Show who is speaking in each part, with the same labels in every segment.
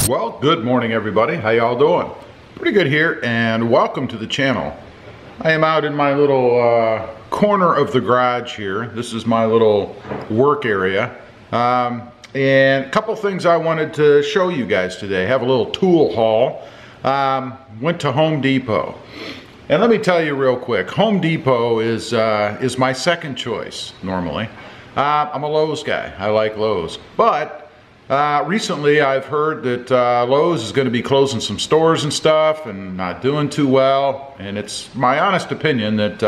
Speaker 1: Well, good morning everybody. How y'all doing? Pretty good here, and welcome to the channel. I am out in my little corner of the garage here. This is my little work area. And a couple things I wanted to show you guys today. Have a little tool haul. Went to Home Depot. And let me tell you real quick, Home Depot is my second choice normally. I'm a Lowe's guy. I like Lowe's. But recently I've heard that Lowe's is going to be closing some stores and stuff and not doing too well. And it's my honest opinion that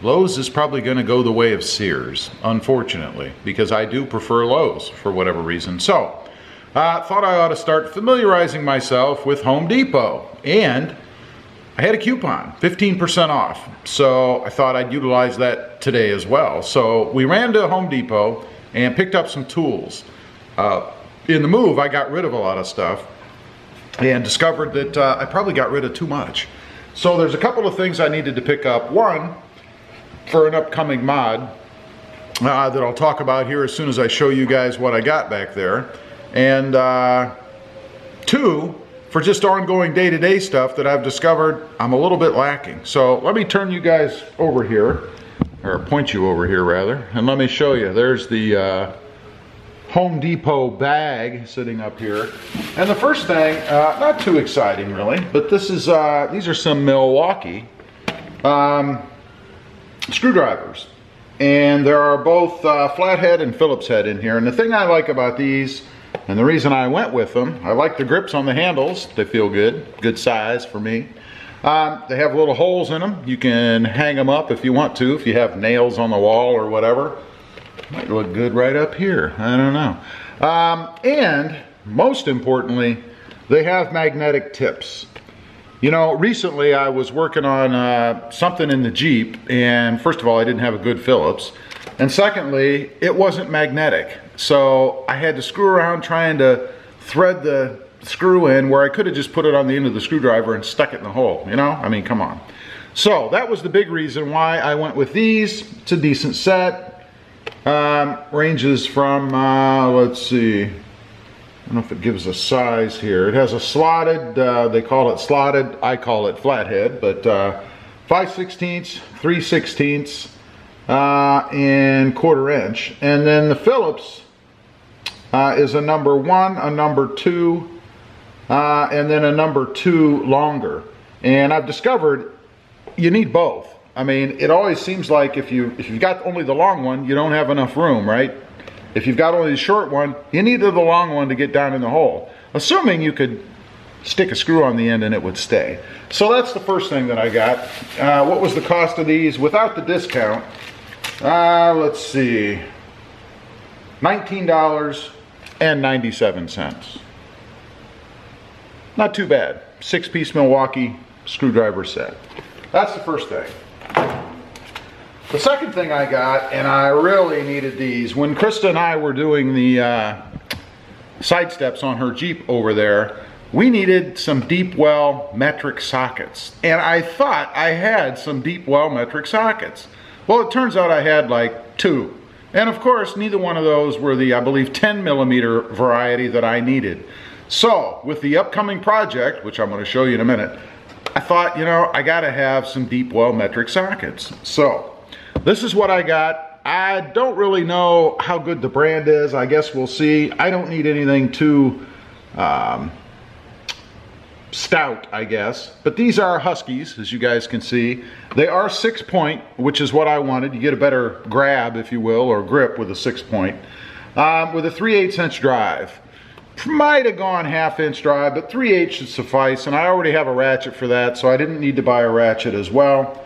Speaker 1: Lowe's is probably going to go the way of Sears, unfortunately, because I do prefer Lowe's for whatever reason. So thought I ought to start familiarizing myself with Home Depot. And I had a coupon, 15% off. So I thought I'd utilize that today as well. So we ran to Home Depot and picked up some tools. In the move, I got rid of a lot of stuff and discovered that I probably got rid of too much. So there's a couple of things I needed to pick up. One, for an upcoming mod that I'll talk about here as soon as I show you guys what I got back there. And two, for just ongoing day-to-day stuff that I've discovered I'm a little bit lacking. So let me turn you guys over here, or point you over here rather, and let me show you. There's the Home Depot bag sitting up here. And the first thing, not too exciting really, but this is these are some Milwaukee screwdrivers. And there are both flathead and Phillips head in here. And the thing I like about these, and the reason I went with them, I like the grips on the handles. They feel good size for me. They have little holes in them. You can hang them up if you want to, if you have nails on the wall or whatever. Might look good right up here, I don't know. And most importantly, they have magnetic tips. You know, recently I was working on something in the Jeep, and first of all, I didn't have a good Phillips. And secondly, it wasn't magnetic. So I had to screw around trying to thread the screw in where I could have just put it on the end of the screwdriver and stuck it in the hole, you know? I mean, come on. So that was the big reason why I went with these. It's a decent set. Ranges from, let's see, I don't know if it gives a size here. It has a slotted, they call it slotted, I call it flathead, but 5/16, 3/16, and 1/4 inch. And then the Phillips is a number 1, a number 2, and then a number 2 longer. And I've discovered you need both. I mean, it always seems like if you've got only the long one, you don't have enough room, right? If you've got only the short one, you needed the long one to get down in the hole. Assuming you could stick a screw on the end and it would stay. So that's the first thing that I got. What was the cost of these without the discount? Let's see, $19.97. Not too bad. 6-piece Milwaukee screwdriver set. That's the first thing. The second thing I got, and I really needed these, when Krista and I were doing the side steps on her Jeep over there, we needed some deep well metric sockets. And I thought I had some deep well metric sockets. Well, it turns out I had like 2. And of course, neither one of those were the, I believe, 10mm variety that I needed. So, with the upcoming project, which I'm going to show you in a minute, I thought, you know, I gotta have some deep well metric sockets. So, this is what I got. I don't really know how good the brand is. I guess we'll see. I don't need anything too stout, I guess. But these are Huskies, as you guys can see. They are 6-point, which is what I wanted. You get a better grab, if you will, or grip with a 6-point. With a 3/8 inch drive. Might have gone 1/2 inch drive, but 3/8 should suffice, and I already have a ratchet for that, so I didn't need to buy a ratchet as well.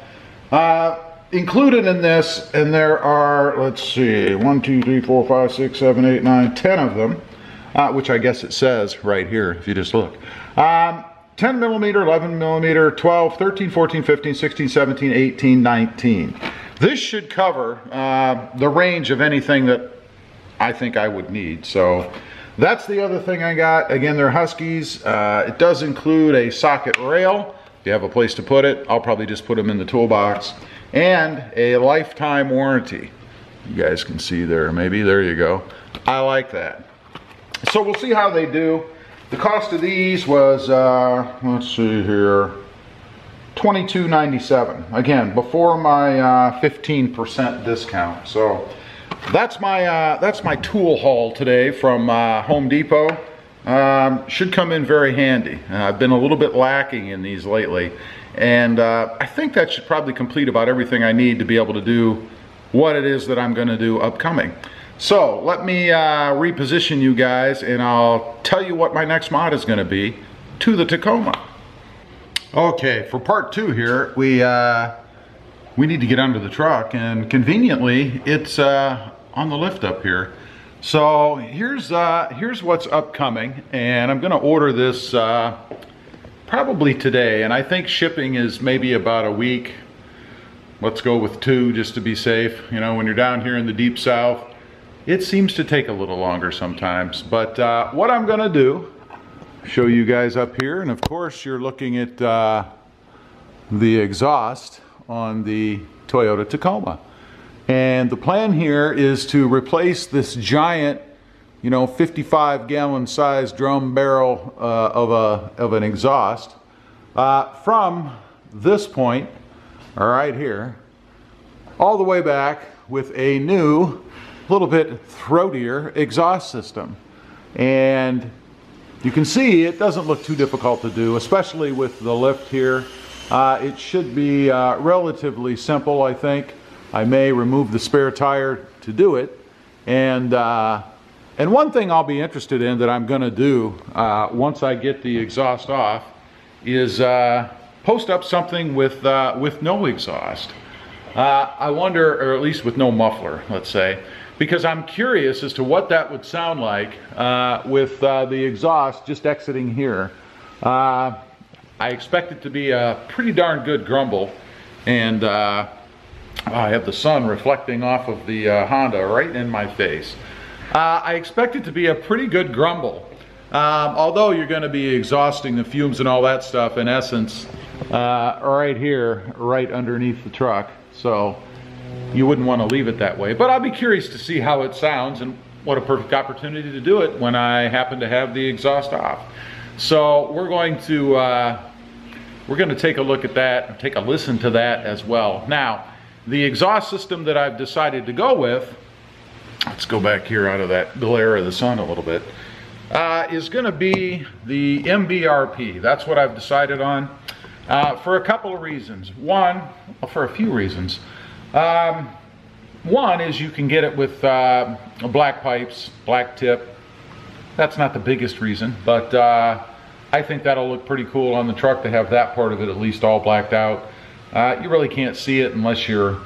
Speaker 1: Included in this, and there are, let's see, 1, 2, 3, 4, 5, 6, 7, 8, 9, 10 of them, which I guess it says right here if you just look. 10mm, 11mm, 12, 13, 14, 15, 16, 17, 18, 19. This should cover the range of anything that I think I would need. So that's the other thing I got. Again, they're Huskies. It does include a socket rail. If you have a place to put it, I'll probably just put them in the toolbox. And a lifetime warranty. You guys can see there, maybe. There you go. I like that. So we'll see how they do. The cost of these was, let's see here, $22.97. Again, before my 15% discount. So that's my tool haul today from Home Depot. Should come in very handy. I've been a little bit lacking in these lately, and I think that should probably complete about everything I need to be able to do what it is that I'm going to do upcoming. So let me reposition you guys, and I'll tell you what my next mod is going to be to the Tacoma. Okay, for part 2 here, we need to get under the truck, and conveniently it's on the lift up here. So here's what's upcoming, and I'm going to order this probably today, and I think shipping is maybe about a week. Let's go with 2 just to be safe. You know, when you're down here in the deep south, it seems to take a little longer sometimes. But what I'm gonna do, show you guys up here, and of course you're looking at the exhaust on the Toyota Tacoma. And the plan here is to replace this giant, you know, 55-gallon size drum barrel of an exhaust from this point, right here, all the way back with a new, little bit throatier exhaust system. And you can see it doesn't look too difficult to do, especially with the lift here. It should be relatively simple, I think. I may remove the spare tire to do it. And one thing I'll be interested in that I'm going to do once I get the exhaust off is post up something with no exhaust. I wonder, or at least with no muffler, let's say, because I'm curious as to what that would sound like with the exhaust just exiting here. I expect it to be a pretty darn good grumble, and I have the sun reflecting off of the Honda right in my face. I expect it to be a pretty good grumble, although you're going to be exhausting the fumes and all that stuff in essence right here, right underneath the truck. So you wouldn't want to leave it that way, but I'll be curious to see how it sounds, and what a perfect opportunity to do it when I happen to have the exhaust off. So we're going to take a look at that, take a listen to that as well. Now, the exhaust system that I've decided to go with, let's go back here out of that glare of the sun a little bit, is going to be the MBRP. That's what I've decided on for a couple of reasons. For a few reasons. One is you can get it with black pipes, black tip. That's not the biggest reason, but I think that'll look pretty cool on the truck to have that part of it at least all blacked out. You really can't see it unless you're,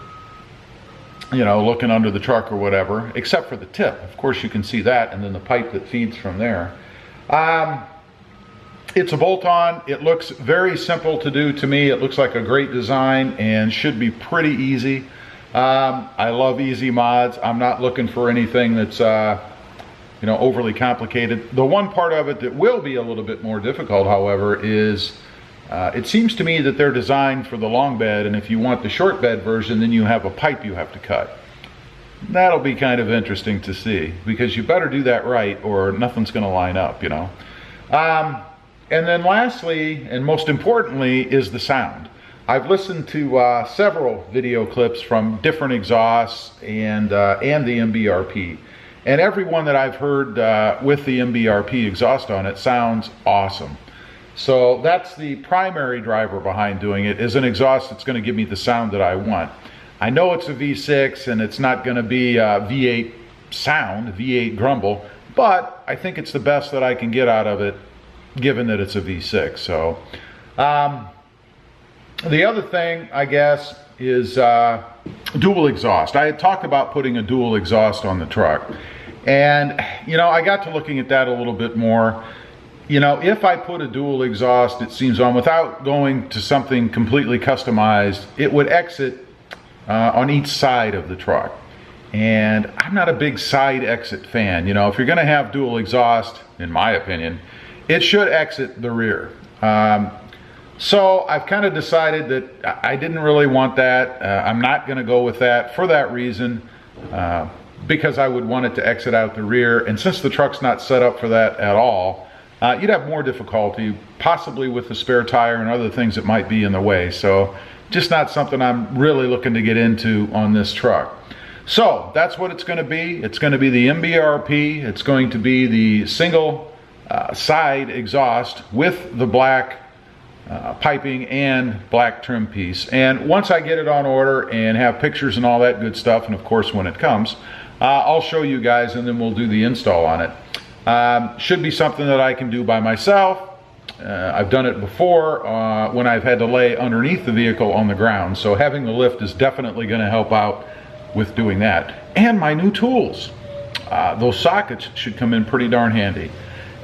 Speaker 1: you know, looking under the truck or whatever, except for the tip. Of course you can see that, and then the pipe that feeds from there. It's a bolt-on. It looks very simple to do to me. It looks like a great design and should be pretty easy. I love easy mods. I'm not looking for anything that's you know, overly complicated. The one part of it that will be a little bit more difficult, however, is it seems to me that they're designed for the long bed, and if you want the short bed version, then you have a pipe you have to cut. That'll be kind of interesting to see, because you better do that right or nothing's going to line up, you know. And then lastly, and most importantly, is the sound. I've listened to several video clips from different exhausts and the MBRP. And every one that I've heard with the MBRP exhaust on it sounds awesome. So that's the primary driver behind doing it, is an exhaust that's going to give me the sound that I want. I know it's a V6 and it's not going to be a V8 sound, V8 grumble, but I think it's the best that I can get out of it, given that it's a V6. So the other thing, I guess, is dual exhaust. I had talked about putting a dual exhaust on the truck, and you know, I got to looking at that a little bit more. You know, if I put a dual exhaust, it seems on, without going to something completely customized, it would exit on each side of the truck, and I'm not a big side exit fan. You know, if you're going to have dual exhaust, in my opinion, it should exit the rear. So I've kind of decided that I didn't really want that. I'm not going to go with that for that reason, because I would want it to exit out the rear. And since the truck's not set up for that at all, you'd have more difficulty, possibly with the spare tire and other things that might be in the way. So just not something I'm really looking to get into on this truck. So that's what it's going to be. It's going to be the MBRP. It's going to be the single side exhaust with the black piping and black trim piece. And once I get it on order and have pictures and all that good stuff, and of course when it comes, I'll show you guys, and then we'll do the install on it. Should be something that I can do by myself. I've done it before when I've had to lay underneath the vehicle on the ground, so having the lift is definitely going to help out with doing that. And my new tools, those sockets should come in pretty darn handy.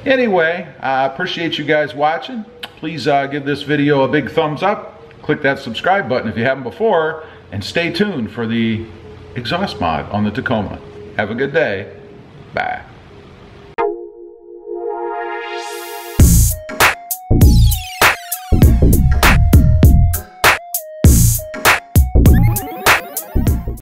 Speaker 1: Anyway, I appreciate you guys watching. Please give this video a big thumbs up, click that subscribe button if you haven't before, and stay tuned for the exhaust mod on the Tacoma. Have a good day.